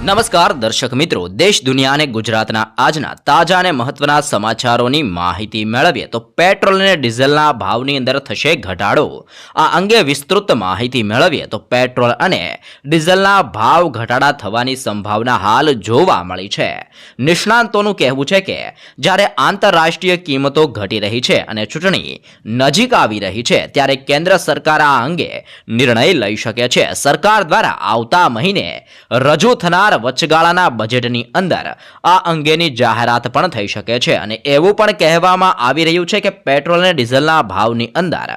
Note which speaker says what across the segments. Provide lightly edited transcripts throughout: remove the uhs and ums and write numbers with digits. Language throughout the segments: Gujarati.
Speaker 1: નમસ્કાર દર્શક મિત્રો, દેશ દુનિયા અને ગુજરાતના આજના તાજા અને મહત્વના સમાચારોની માહિતી મેળવીએ તો પેટ્રોલ અને ડીઝલના ભાવની અંદર થશે ઘટાડો. આ અંગે વિસ્તૃત માહિતી મેળવીએ તો પેટ્રોલ અને ડીઝલના ભાવ ઘટાડા થવાની સંભાવના હાલ જોવા મળી છે. નિષ્ણાંતોનું કહેવું છે કે જ્યારે આંતરરાષ્ટ્રીય કિંમતો ઘટી રહી છે અને ચૂંટણી નજીક આવી રહી છે ત્યારે કેન્દ્ર સરકાર આ અંગે નિર્ણય લઈ શકે છે. સરકાર દ્વારા આવતા મહિને રજૂ થનાર વચગાળાના બજેટની અંદર આ અંગેની જાહેરાત પણ થઈ શકે છે અને એવું પણ કહેવામાં આવી રહ્યું છે કે પેટ્રોલ અને ડીઝલના ભાવની અંદર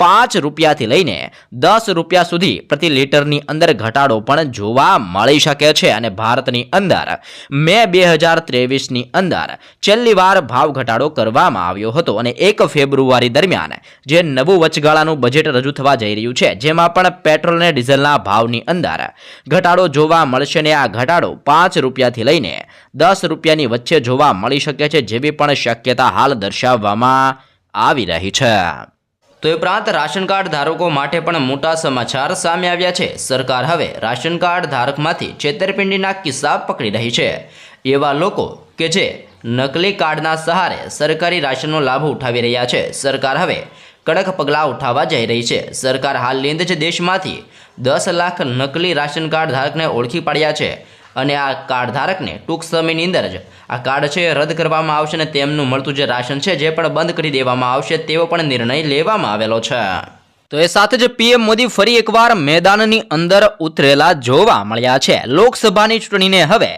Speaker 1: 5 રૂપિયાથી લઈને 10 રૂપિયા સુધી પ્રતિ લીટરની અંદર ઘટાડો પણ જોવા મળી શકે છે. અને ભારતની અંદર મે 2023ની અંદર છેલ્લી વાર ભાવ ઘટાડો કરવામાં આવ્યો હતો અને 1 ફેબ્રુઆરી દરમિયાન જે નવું વચગાળાનું બજેટ રજૂ થવા જઈ રહ્યું છે જેમાં પણ પેટ્રોલ અને ડીઝલના ભાવની અંદર ઘટાડો જોવા મળશે અને આ ઘટાડો 5 રૂપિયાથી લઈને 10 રૂપિયાની વચ્ચે જોવા મળી શકે છે જેવી પણ શક્યતા હાલ દર્શાવવામાં આવી રહી છે. તો એ ઉપરાંત રાશન કાર્ડ ધારકો માટે પણ મોટા સમાચાર સામે આવ્યા છે. સરકાર હવે રાશન કાર્ડ ધારકમાંથી છેતરપિંડીના કિસ્સા પકડી રહી છે. એવા લોકો કે જે નકલી કાર્ડના સહારે સરકારી રાશનનો લાભ ઉઠાવી રહ્યા છે, સરકાર હવે કડક પગલાં ઉઠાવવા જઈ રહી છે. સરકાર હાલની અંદર જ દેશમાંથી 10 લાખ નકલી રાશન કાર્ડ ધારકને ઓળખી પાડ્યા છે અને આ કાર્ડ ધારકને ટૂંક સમયની અંદર જ આ કાર્ડ છે રદ કરવામાં આવશે અને તેમનું મળતું જે રાશન છે જે પણ બંધ કરી દેવામાં આવશે તેવો પણ નિર્ણય લેવામાં આવેલો છે. તો એ સાથે જ પીએમ મોદી ફરી એકવાર મેદાનની અંદર ઉતરેલા જોવા મળ્યા છે. લોકસભાની ચૂંટણીને હવે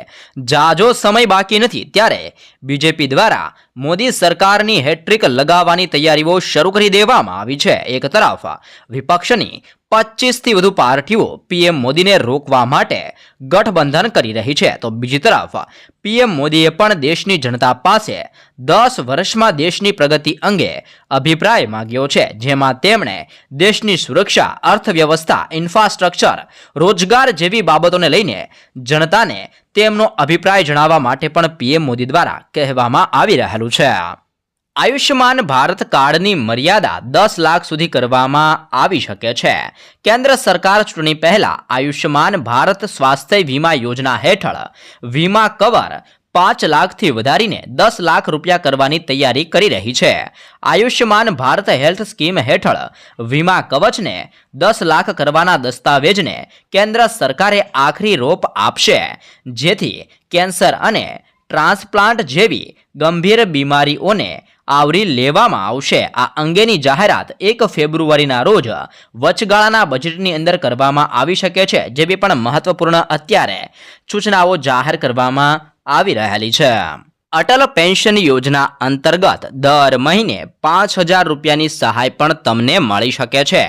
Speaker 1: જાજો સમય બાકી નથી ત્યારે બીજેપી દ્વારા મોદી સરકારની હેટ્રિક લગાવવાની તૈયારીઓ શરૂ કરી દેવામાં આવી છે. એક તરફ વિપક્ષની 25થી વધુ પાર્ટીઓ પીએમ મોદીને રોકવા માટે ગઠબંધન કરી રહી છે તો બીજી તરફ પીએમ મોદીએ પણ દેશની જનતા પાસે 10 વર્ષમાં દેશની પ્રગતિ અંગે અભિપ્રાય માંગ્યો છે જેમાં તેમણે દેશની સુરક્ષા, અર્થવ્યવસ્થા, ઇન્ફ્રાસ્ટ્રક્ચર, રોજગાર જેવી બાબતોને લઈને જનતાને તેમનો અભિપ્રાય જણાવવા માટે પણ પીએમ મોદી દ્વારા કહેવામાં આવી રહેલું છે. આયુષ્યમાન ભારત કાર્ડની મર્યાદા 10 લાખ સુધી કરવામાં આવી શકે છે. કેન્દ્ર સરકાર ચૂંટણી પહેલા આયુષ્યમાન ભારત સ્વાસ્થ્ય વીમા યોજના હેઠળ વીમા કવર 5 લાખથી વધારીને 10 લાખ રૂપિયા કરવાની તૈયારી કરી રહી છે. આયુષ્યમાન ભારત હેલ્થ સ્કીમ હેઠળ વીમા કવચને 10 લાખ કરવાના દસ્તાવેજને કેન્દ્ર સરકારે આખરી રોપ આપશે જેથી કેન્સર અને ટ્રાન્સપ્લાન્ટ જેવી ગંભીર બીમારીઓને આવરી લેવામાં આવશે. આ અંગેની જાહેરાત 1 ફેબ્રુઆરીના રોજ વચગાળાના બજેટની અંદર કરવામાં આવી શકે છે જેવી પણ મહત્વપૂર્ણ અત્યારે સૂચનાઓ જાહેર કરવામાં આવી રહેલી છે. અટલ પેન્શન યોજના અંતર્ગત દર મહિને 5000 રૂપિયાની સહાય પણ તમને મળી શકે છે.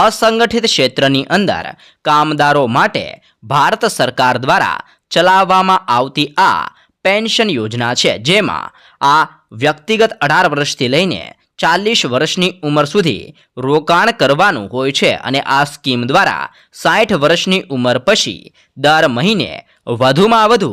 Speaker 1: અસંગઠિત ક્ષેત્રની અંદર કામદારો માટે ભારત સરકાર દ્વારા ચલાવવામાં આવતી આ પેન્શન યોજના છે જેમાં આ વ્યક્તિગત 18 વર્ષથી લઈને 40 વર્ષની ઉંમર સુધી રોકાણ કરવાનું હોય છે અને આ સ્કીમ દ્વારા 60 વર્ષની ઉંમર પછી દર મહિને વધુમાં વધુ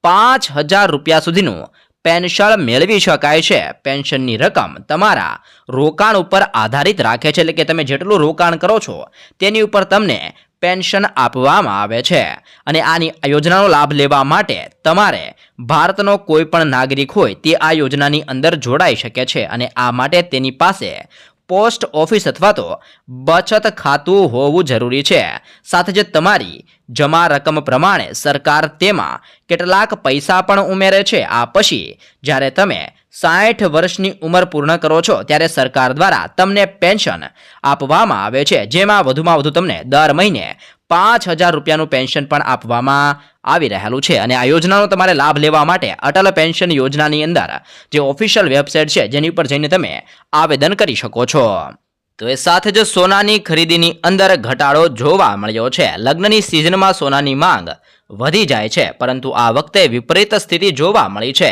Speaker 1: 5000 રૂપિયા સુધીનું પેન્શન મેળવી શકાય છે. પેન્શનની રકમ તમારા રોકાણ ઉપર આધારિત રાખે છે એટલે કે તમે જેટલું રોકાણ કરો છો તેની ઉપર તમને પેન્શન આપવામાં આવે છે અને આની યોજનાનો લાભ લેવા માટે તમારે ભારતનો કોઈ પણ નાગરિક હોય તે આ યોજનાની અંદર જોડાઈ શકે છે અને આ માટે તેની પાસે પોસ્ટ ઓફિસ અથવા તો બચત ખાતું હોવું જરૂરી છે. સાથે જ તમારી જમા રકમ પ્રમાણે સરકાર તેમાં કેટલાક પૈસા પણ ઉમેરે છે. આ પછી જ્યારે તમે 60 વર્ષની ઉંમર પૂર્ણ કરો છો ત્યારે સરકાર દ્વારા તમને પેન્શન આપવામાં આવે છે જેમાં વધુમાં વધુ તમને દર મહિને 5000 રૂપિયાનું પેન્શન પણ આપવામાં આવી રહેલું છે. અને આ યોજનાનો તમારે લાભ લેવા માટે અટલ પેન્શન યોજનાની અંદર જે ઓફિશિયલ વેબસાઇટ છે જેની ઉપર જઈને તમે આવેદન કરી શકો છો. તો એ સાથે જ સોનાની ખરીદીની અંદર ઘટાડો જોવા મળ્યો છે. લગ્નની સિઝનમાં સોનાની માંગ વધી જાય છે પરંતુ આ વખતે વિપરીત સ્થિતિ જોવા મળી છે.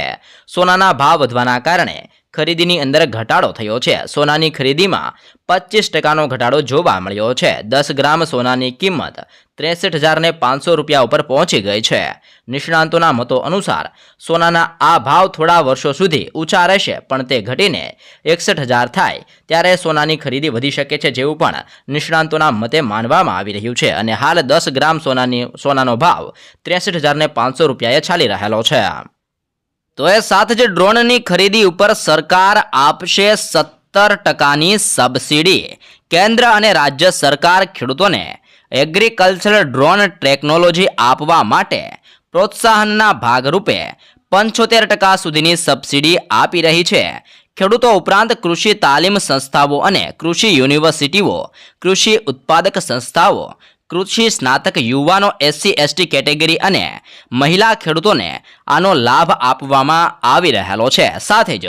Speaker 1: સોનાના ભાવ વધવાના કારણે ખરીદીની અંદર ઘટાડો થયો છે. સોનાની ખરીદીમાં 25% ઘટાડો જોવા મળ્યો છે. 10 ગ્રામ સોનાની કિંમત 63,500 રૂપિયા ઉપર પહોંચી ગઈ છે. નિષ્ણાંતોના મતો અનુસાર સોનાના આ ભાવ થોડા વર્ષો સુધી ઊંચા રહેશે, પણ તે ઘટીને 61,000 થાય ત્યારે સોનાની ખરીદી વધી શકે છે, જેવું પણ નિષ્ણાંતોના મતે માનવામાં આવી રહ્યું છે. અને હાલ 10 ગ્રામ સોનાનો ભાવ 63,500 રૂપિયાએ ચાલી રહેલો છે. તો એ સાથે જ ડ્રોનની ખરીદી ઉપર સરકાર આપશે 17% સબસિડી. કેન્દ્ર અને રાજ્ય સરકાર ખેડૂતોને એગ્રીકલ્ચર ડ્રોન ટેકનોલોજી આપવા માટે પ્રોત્સાહનના ભાગરૂપે 75% સુધીની સબસિડી આપી રહી છે. ખેડૂતો ઉપરાંત કૃષિ તાલીમ સંસ્થાઓ અને કૃષિ યુનિવર્સિટીઓ, કૃષિ ઉત્પાદક સંસ્થાઓ, કૃષિ સ્નાતક યુવાનો, SC/ST કેટેગરી અને મહિલા ખેડૂતોને આનો લાભ આપવામાં આવી રહેલો છે. સાથે જ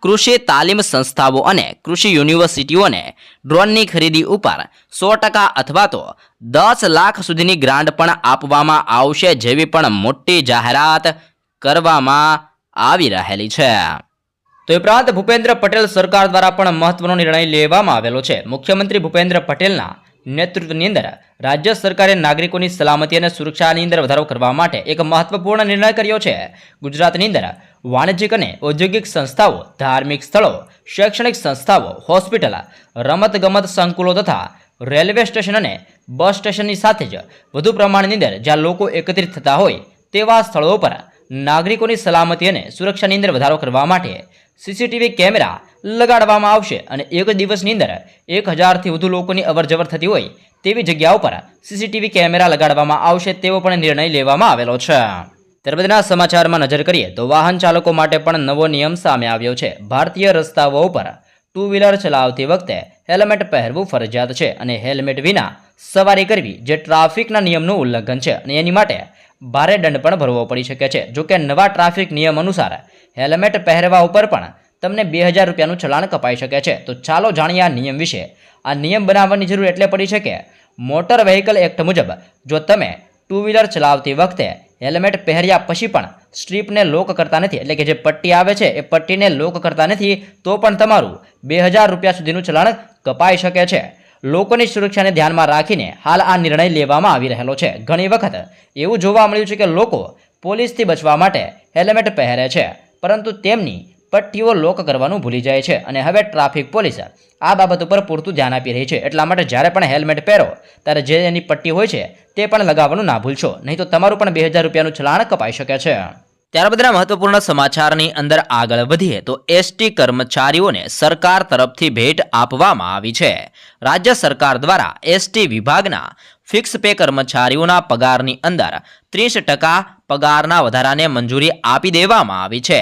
Speaker 1: કૃષિ તાલીમ સંસ્થાઓ અને કૃષિ યુનિવર્સિટીઓને ડ્રોનની ખરીદી ઉપર 100% અથવા તો 10 લાખ સુધીની ગ્રાન્ટ પણ આપવામાં આવશે, જેવી પણ મોટી જાહેરાત કરવામાં આવી રહેલી છે. તો એ ઉપરાંત ભૂપેન્દ્ર પટેલ સરકાર દ્વારા પણ મહત્વનો નિર્ણય લેવામાં આવેલો છે. મુખ્યમંત્રી ભૂપેન્દ્ર પટેલના નેતૃત્વની અંદર રાજ્ય સરકારે નાગરિકોની સલામતી અને સુરક્ષાની અંદર વધારો કરવા માટે એક મહત્વપૂર્ણ નિર્ણય કર્યો છે. ગુજરાતની અંદર વાણિજ્યિક અને ઔદ્યોગિક સંસ્થાઓ, ધાર્મિક સ્થળો, શૈક્ષણિક સંસ્થાઓ, હોસ્પિટલ, રમતગમત સંકુલો તથા રેલવે સ્ટેશન અને બસ સ્ટેશનની સાથે જ વધુ પ્રમાણની અંદર જ્યાં લોકો એકત્રિત થતા હોય તેવા સ્થળો પર નાગરિકોની સલામતી અને સુરક્ષાની અંદર વધારો કરવા માટે સીસીટીવી કેમેરા લગાડવામાં આવશે. અને એક દિવસની અંદર 1000થી વધુ લોકોની અવરજવર થતી હોય તેવી જગ્યાઓ પર સીસીટીવી કેમેરા લગાડવામાં આવશે, તેવો પણ નિર્ણય લેવામાં આવેલો છે. ત્યારબાદના સમાચારમાં નજર કરીએ તો વાહન ચાલકો માટે પણ નવો નિયમ સામે આવ્યો છે. ભારતીય રસ્તાઓ ઉપર 2 વ્હીલર ચલાવતી વખતે હેલ્મેટ પહેરવું ફરજિયાત છે અને હેલ્મેટ વિના સવારી કરવી જે ટ્રાફિકના નિયમનું ઉલ્લંઘન છે અને એની માટે ભારે દંડ પણ ભરવો પડી શકે છે. જોકે નવા ટ્રાફિક નિયમ અનુસાર હેલ્મેટ પહેરવા ઉપર પણ તમને 2000 રૂપિયાનું ચલાણ કપાઈ શકે છે. તો ચાલો જાણીએ આ નિયમ વિશે. આ નિયમ બનાવવાની જરૂર એટલે પડી છે કે મોટર વ્હીકલ એક્ટ મુજબ જો તમે 2 વ્હીલર ચલાવતી વખતે હેલ્મેટ પહેર્યા પછી પણ સ્ટ્રીપને લોક કરતા નથી, એટલે કે જે પટ્ટી આવે છે એ પટ્ટીને લોક કરતા નથી, તો પણ તમારું 2000 રૂપિયા સુધીનું ચલાણ કપાઈ શકે છે. લોકોની સુરક્ષાને ધ્યાનમાં રાખીને હાલ આ નિર્ણય લેવામાં આવી રહેલો છે. ઘણી વખત એવું જોવા મળ્યું છે કે લોકો પોલીસથી બચવા માટે હેલ્મેટ પહેરે છે, પરંતુ તેમની પટ્ટીઓ લોક કરવાનું ભૂલી જાય છે. અને હવે ટ્રાફિક પોલીસ આ બાબત ઉપર પૂરતું ધ્યાન આપી રહી છે. એટલા માટે જ્યારે પણ હેલ્મેટ પહેરો ત્યારે જે એની પટ્ટી હોય છે તે પણ લગાવવાનું ના ભૂલશો, નહીં તો તમારું પણ 2000 રૂપિયાનું ચલાણ કપાઈ શકે છે. ત્યારબાદના મહત્વપૂર્ણ સમાચારની અંદર આગળ વધીએ તો ST કર્મચારીઓને સરકાર તરફથી ભેટ આપવામાં આવી છે. રાજ્ય સરકાર દ્વારા ST વિભાગના ફિક્સ પે કર્મચારીઓના પગારની અંદર 30% પગારના વધારાને મંજૂરી આપી દેવામાં આવી છે.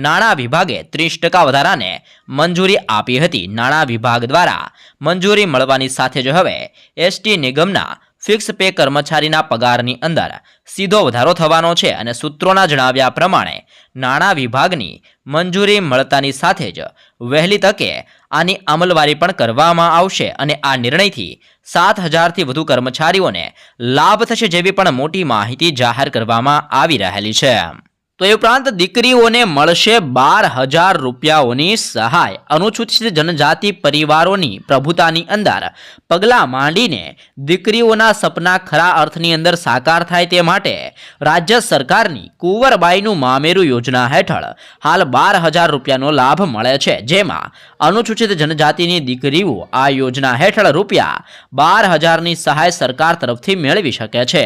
Speaker 1: નાણાં વિભાગે 30% વધારાને મંજૂરી આપી હતી. નાણાં વિભાગ દ્વારા મંજૂરી મળવાની સાથે જ હવે ST નિગમના ફિક્સ પે કર્મચારીના પગારની અંદર સીધો વધારો થવાનો છે. અને સૂત્રોના જણાવ્યા પ્રમાણે નાણાં વિભાગની મંજૂરી મળતાની સાથે જ વહેલી તકે આની અમલવારી પણ કરવામાં આવશે અને આ નિર્ણયથી 7000થી વધુ કર્મચારીઓને લાભ થશે, જેવી પણ મોટી માહિતી જાહેર કરવામાં આવી રહેલી છે. તો એ ઉપરાંત દીકરીઓને મળશે 12,000 રૂપિયાઓની સહાય. અનુસૂચિત જનજાતિ પરિવારોની પ્રભુતાની અંદર પગલાં માંડીને દીકરીઓના સપના ખરા અર્થની અંદર સાકાર થાય તે માટે રાજ્ય સરકારની કુંવરબાઈનું મામેરું યોજના હેઠળ હાલ 12,000 રૂપિયાનો લાભ મળે છે. જેમાં અનુસૂચિત જનજાતિની દીકરીઓ આ યોજના હેઠળ રૂપિયા 12,000ની સહાય સરકાર તરફથી મેળવી શકે છે.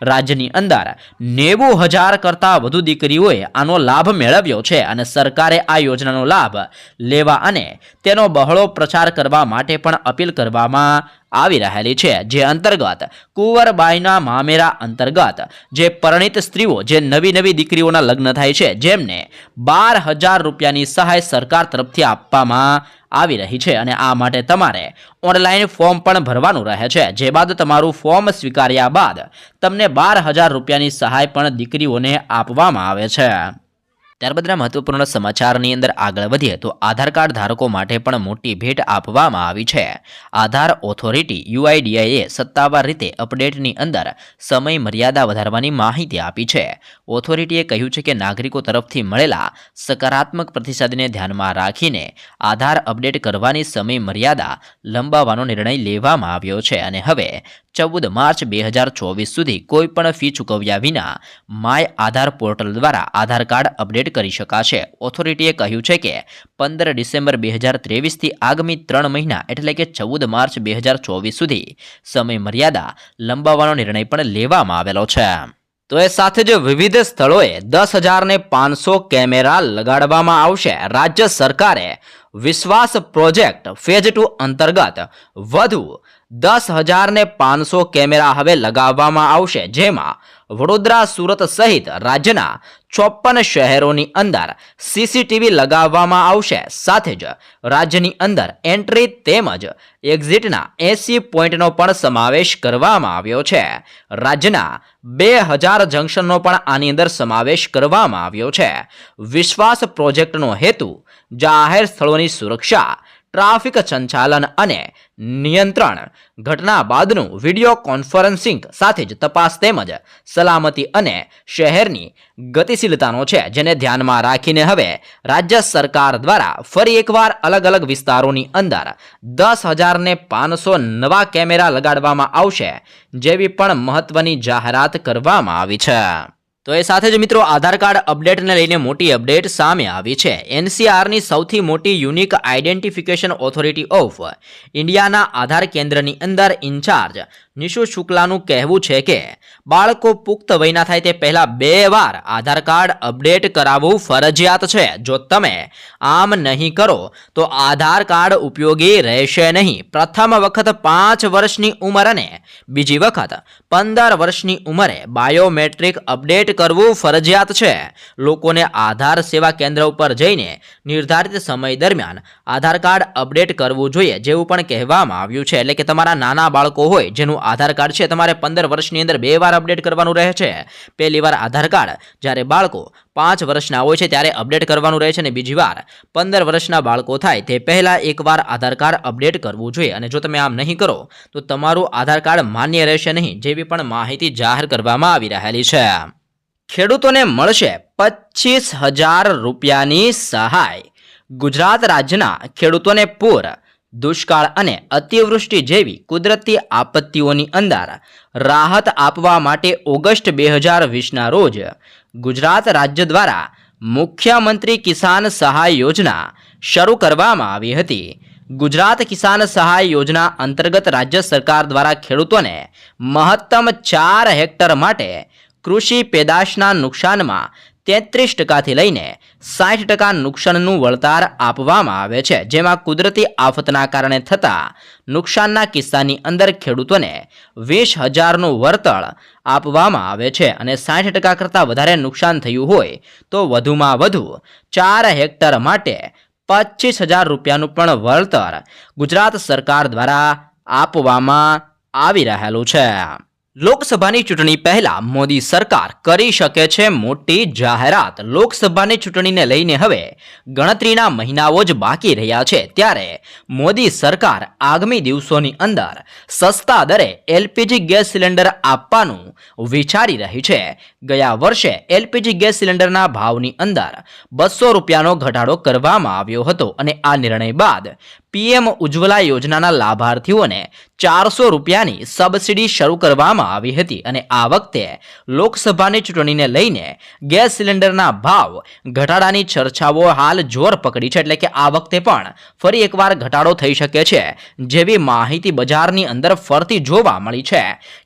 Speaker 1: રાજ્યની અંદર 90,000 કરતાં વધુ દીકરીઓએ આનો લાભ મેળવ્યો છે અને સરકારે આ યોજનાનો લાભ લેવા અને તેનો બહોળો પ્રચાર કરવા માટે પણ અપીલ કરવામાં આવી રહેલી છે. જે અંતર્ગત કુંવરબાઈના મામેરા અંતર્ગત જે પરિણીત સ્ત્રીઓ, જે નવી દીકરીઓના લગ્ન થાય છે, જેમને 12,000 રૂપિયાની સહાય સરકાર તરફથી આપવામાં આવી રહી છે. અને આ માટે તમારે ઓનલાઈન ફોર્મ પણ ભરવાનું રહે છે. જે બાદ તમારું ફોર્મ સ્વીકાર્યા બાદ તમને 12,000 રૂપિયાની સહાય પણ દીકરીઓને આપવામાં આવે છે. ત્યારબાદના મહત્વપૂર્ણ સમાચારની અંદર આગળ વધીએ તો આધાર કાર્ડ ધારકો માટે પણ મોટી ભેટ આપવામાં આવી છે. આધાર ઓથોરિટી UIDAએ સત્તાવાર રીતે અપડેટની અંદર સમય મર્યાદા વધારવાની માહિતી આપી છે. ઓથોરિટીએ કહ્યું છે કે નાગરિકો તરફથી મળેલા સકારાત્મક પ્રતિસાદને ધ્યાનમાં રાખીને આધાર અપડેટ કરવાની સમય મર્યાદા લંબાવવાનો નિર્ણય લેવામાં આવ્યો છે અને હવે 14 માર્ચ 2024 સુધી કોઈપણ ફી ચૂકવ્યા વિના માય આધાર પોર્ટલ દ્વારા આધાર કાર્ડ અપડેટ કરી શકાશે. ઓથોરિટીએ કહ્યું છે કે 15 ડિસેમ્બર 2023થી આગામી 3 મહિના એટલે કે 14 માર્ચ 2024 સુધી સમય મર્યાદા લંબાવવાનો નિર્ણય પણ લેવામાં આવેલો છે. તો એ સાથે જ વિવિધ સ્થળોએ 10,500 કેમેરા લગાડવામાં આવશે. રાજ્ય સરકારે વિશ્વાસ પ્રોજેક્ટ ફેઝ 2 અંતર્ગત વધુ 10,500 કેમેરા હવે લગાવવામાં આવશે, જેમાં વડોદરા, સુરત સહિત રાજ્યના 54 શહેરોની અંદર CCTV લગાવવામાં આવશે. સાથે જ રાજ્યની અંદર એન્ટ્રી તેમજ એક્ઝિટના 80 પોઈન્ટનો પણ સમાવેશ કરવામાં આવ્યો છે. રાજ્યના 2000 જંકશનનો પણ આની અંદર સમાવેશ કરવામાં આવ્યો છે. વિશ્વાસ પ્રોજેક્ટનો હેતુ જાહેર સ્થળોની સુરક્ષા, ટ્રાફિક સંચાલન અને નિયંત્રણ, ઘટના બાદનું વિડીયો કોન્ફરન્સિંગ સાથે જ તપાસ તેમજ સલામતી અને શહેરની ગતિશીલતાનો છે, જેને ધ્યાનમાં રાખીને હવે રાજ્ય સરકાર દ્વારા ફરી એકવાર અલગ અલગ વિસ્તારોની અંદર 10,500 નવા કેમેરા લગાડવામાં આવશે, જેવી પણ મહત્વની જાહેરાત કરવામાં આવી છે. તો એ સાથે જ મિત્રો આધાર કાર્ડ અપડેટને લઈને મોટી અપડેટ સામે આવી છે. NCRની સૌથી મોટી યુનિક આઈડેન્ટિફિકેશન ઓથોરિટી ઓફ ઇન્ડિયાના આધાર કેન્દ્રની અંદર ઇન્ચાર્જ નિશુ શુક્લાનું કહેવું છે કે બાળકો પુખ્ત વયના થાય તે પહેલાં 2 વાર આધાર કાર્ડ અપડેટ કરાવવું ફરજિયાત છે. જો તમે આમ નહીં કરો તો આધાર કાર્ડ ઉપયોગી રહેશે નહીં. પ્રથમ વખત 5 વર્ષની ઉંમર અને બીજી વખત 15 વર્ષની ઉંમરે બાયોમેટ્રિક અપડેટ કરવું ફરજિયાત છે. લોકોને આધાર સેવા કેન્દ્ર ઉપર જઈને નિર્ધારિત સમય દરમિયાન આધાર કાર્ડ અપડેટ કરવું જોઈએ, જેવું પણ કહેવામાં આવ્યું છે. એટલે કે તમારા નાના બાળકો હોય જેનું આધાર કાર્ડ છે, તમારે 15 વર્ષની અંદર 2 વાર અપડેટ કરવાનું રહે છે. પહેલી વાર આધાર કાર્ડ જ્યારે બાળકો 5 વર્ષના હોય છે ત્યારે અપડેટ કરવાનું રહે છે અને બીજી વાર 15 વર્ષના બાળકો થાય તે પહેલાં એકવાર આધાર કાર્ડ અપડેટ કરવું જોઈએ. અને જો તમે આમ નહીં કરો તો તમારું આધાર કાર્ડ માન્ય રહેશે નહીં, જેવી પણ માહિતી જાહેર કરવામાં આવી રહેલી છે. ખેડૂતોને મળશે 25,000 રૂપિયાની સહાય. ગુજરાત રાજ્યના ખેડૂતોને પૂર, દુષ્કાળ અને અતિવૃષ્ટિ જેવી કુદરતી આપત્તિઓની અંદર રાહત આપવા માટે ઓગસ્ટ 2020ના રોજ ગુજરાત રાજ્ય દ્વારા મુખ્યમંત્રી કિસાન સહાય યોજના શરૂ કરવામાં આવી હતી. ગુજરાત કિસાન સહાય યોજના અંતર્ગત રાજ્ય સરકાર દ્વારા ખેડૂતોને મહત્તમ 4 હેક્ટર માટે કૃષિ પેદાશના નુકસાનમાં 33% લઈને 60% નુકસાનનું વળતર આપવામાં આવે છે, જેમાં કુદરતી આફતના કારણે થતા નુકસાનના કિસ્સાની અંદર ખેડૂતોને 20,000નું વળતર આપવામાં આવે છે અને 60% કરતાં વધારે નુકસાન થયું હોય તો વધુમાં વધુ 4 હેક્ટર માટે 25,000 રૂપિયાનું પણ વળતર ગુજરાત સરકાર દ્વારા આપવામાં આવી રહેલું છે. લોકસભાની ચૂંટણી પહેલા મોદી સરકાર કરી શકે છે મોટી જાહેરાત. લોકસભાની ચૂંટણીને લઈને હવે ગણતરીના મહિનાઓ જ બાકી રહ્યા છે, ત્યારે મોદી સરકાર આગામી દિવસોની અંદર સસ્તા દરે LPG ગેસ સિલિન્ડર આપવાનું વિચારી રહી છે. ગયા વર્ષે LPG ગેસ સિલિન્ડરના ભાવની અંદર 200 રૂપિયાનો ઘટાડો કરવામાં આવ્યો હતો અને આ નિર્ણય બાદ PM ઉજ્જવલા યોજનાના લાભાર્થીઓને 400 રૂપિયાની સબસિડી શરૂ કરવામાં આવી હતી અને આ વખતે લોકસભાની ચૂંટણીને લઈને ગેસ સિલિન્ડરના ભાવ ઘટાડાની ચર્ચાઓ હાલ જોર પકડી છે. એટલે કે આ વખતે પણ ફરી એકવાર ઘટાડો થઈ શકે છે, જેવી માહિતી બજારની અંદર ફરતી જોવા મળી છે.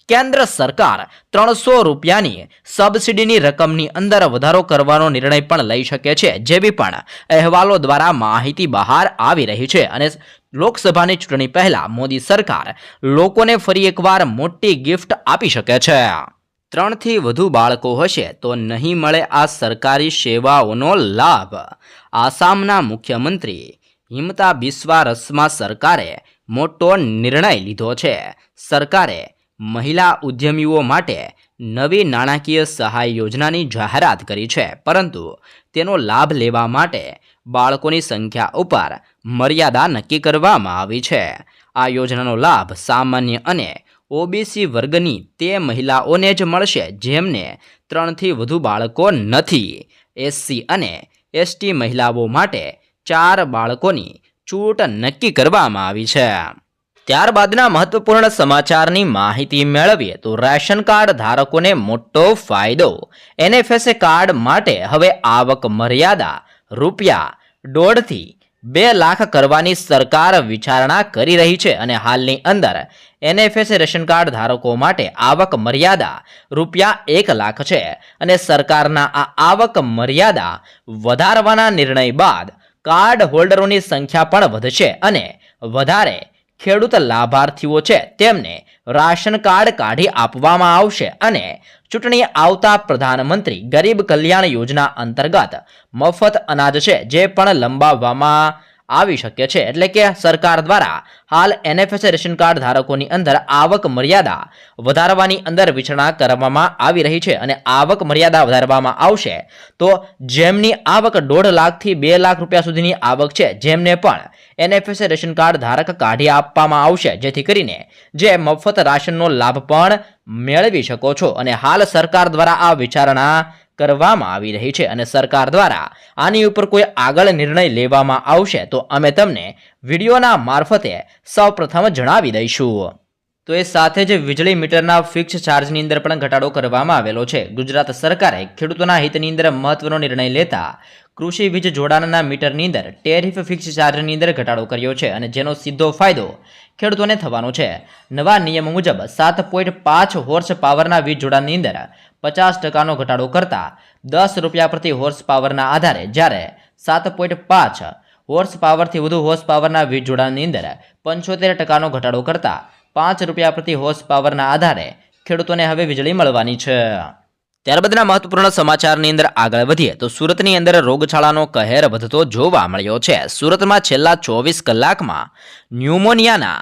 Speaker 1: કેન્દ્ર સરકાર 300 રૂપિયાની સબસિડીની રકમની અંદર વધારો કરવાનો નિર્ણય પણ લઈ શકે છે, જેવી પણ અહેવાલો દ્વારા માહિતી બહાર આવી રહી છે. અને લોકસભાની ચૂંટણી પહેલા મોદી સરકાર લોકોને ફરી એકવાર મોટી ગિફ્ટ આપી શકે છે. 3 થી વધુ બાળકો હશે તો નહીં મળે આ સરકારી સેવાઓનો લાભ. આસામના મુખ્યમંત્રી હિમંતા બિસ્વા રસમા સરકારે મોટો નિર્ણય લીધો છે. સરકારે મહિલા ઉદ્યમીઓ માટે નવી નાણાકીય સહાય યોજનાની જાહેરાત કરી છે, પરંતુ તેનો લાભ લેવા માટે બાળકોની સંખ્યા ઉપર મર્યાદા નક્કી કરવામાં આવી છે. આ યોજનાનો લાભ સામાન્ય અને ઓબીસી વર્ગની તે મહિલાઓને જ મળશે જેમને 3થી વધુ બાળકો નથી. એસસી અને એસટી મહિલાઓ માટે 4 બાળકોની છૂટ નક્કી કરવામાં આવી છે. ત્યારબાદના મહત્વપૂર્ણ સમાચારની માહિતી મેળવીએ તો રેશન કાર્ડ ધારકોને મોટો ફાયદો. એનએફએસએ કાર્ડ માટે હવે આવક મર્યાદા ₹1.5 થી 2 લાખ કરવાની સરકાર વિચારણા કરી રહી છે અને હાલની અંદર એનએફએસએ રેશન કાર્ડ ધારકો માટે આવક મર્યાદા ₹1 લાખ છે અને સરકારના આ આવક મર્યાદા વધારવાના નિર્ણય બાદ કાર્ડ હોલ્ડરોની સંખ્યા પણ વધશે અને વધારે ખેડૂત લાભાર્થીઓ છે તેમને રાશન કાર્ડ કાઢી આપવામાં આવશે અને ચૂંટણી આવતા પ્રધાનમંત્રી ગરીબ કલ્યાણ યોજના અંતર્ગત મફત અનાજ છે જે પણ લંબાવવામાં આવી શકે છે. એટલે કે સરકાર દ્વારા હાલ એનએફએસએ રેશન કાર્ડ ધારકોની અંદર આવક મર્યાદા વધારવાની અંદર વિચારણા કરવામાં આવી રહી છે અને આવક મર્યાદા વધારવામાં આવશે તો જેમની આવક 1.5 લાખથી 2 લાખ રૂપિયા સુધીની આવક છે જેમને પણ એનએફએસએ રેશન કાર્ડ ધારક કાઢી આપવામાં આવશે, જેથી કરીને જે મફત રાશનનો લાભ પણ મેળવી શકો છો. અને હાલ સરકાર દ્વારા આ વિચારણા કરવામાં આવી રહી છે અને સરકાર દ્વારા આની ઉપર કોઈ આગળ નિર્ણય લેવામાં આવશે તો અમે તમને વિડીયોના મારફતે સૌપ્રથમ જણાવી દઈશું. તો એ સાથે જ વીજળી મીટરના ફિક્સ ચાર્જની અંદર પણ ઘટાડો કરવામાં આવેલો છે. ગુજરાત સરકારે ખેડૂતોના હિતની અંદર મહત્વનો નિર્ણય લેતા કૃષિ વીજ જોડાણના મીટરની અંદર ટેરિફ ફિક્સ ચાર્જની અંદર ઘટાડો કર્યો છે અને જેનો સીધો ફાયદો ખેડૂતોને થવાનો છે. નવા નિયમ મુજબ 7.5 હોર્સ પાવરના વીજ જોડાણની અંદર 50%નો ઘટાડો કરતા ₹10 પ્રતિ હોર્સ પાવરના આધારે, જ્યારે 7.5 હોર્સ પાવરથી વધુ હોર્સ પાવરના વીજ જોડાણની અંદર 75%નો ઘટાડો કરતા ₹5 પ્રતિ હોર્સ પાવરના આધારે ખેડૂતોને હવે વીજળી મળવાની છે. ત્યારબાદના મહત્વપૂર્ણ સમાચારની અંદર આગળ વધીએ તો સુરતની અંદર રોગચાળાનો કહેર વધતો જોવા મળ્યો છે. સુરતમાં છેલ્લા 24 કલાકમાં ન્યુમોનિયાના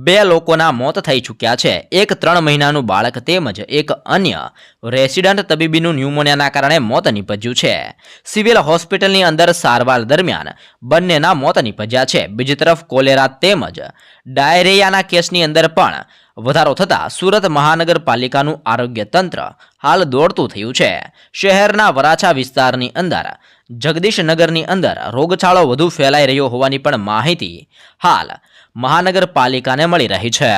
Speaker 1: 2 લોકોના મોત થઈ ચૂક્યા છે. એક 3 મહિનાનું બાળક તેમજ એક અન્ય રેસિડન્ટ તબીબીનું ન્યુમોનિયાના કારણે મોત નીપજ્યું છે. સિવિલ હોસ્પિટલની અંદર સારવાર દરમિયાન બંનેના મોત નીપજ્યા છે. બીજી તરફ કોલેરા તેમજ ડાયરિયાના કેસની અંદર પણ વધારો થતાં સુરત મહાનગરપાલિકાનું આરોગ્ય તંત્ર હાલ દોડતું થયું છે. શહેરના વરાછા વિસ્તારની અંદર જગદીશનગરની અંદર રોગચાળો વધુ ફેલાઈ રહ્યો હોવાની પણ માહિતી હાલ મહાનગરપાલિકાને મળી રહી છે.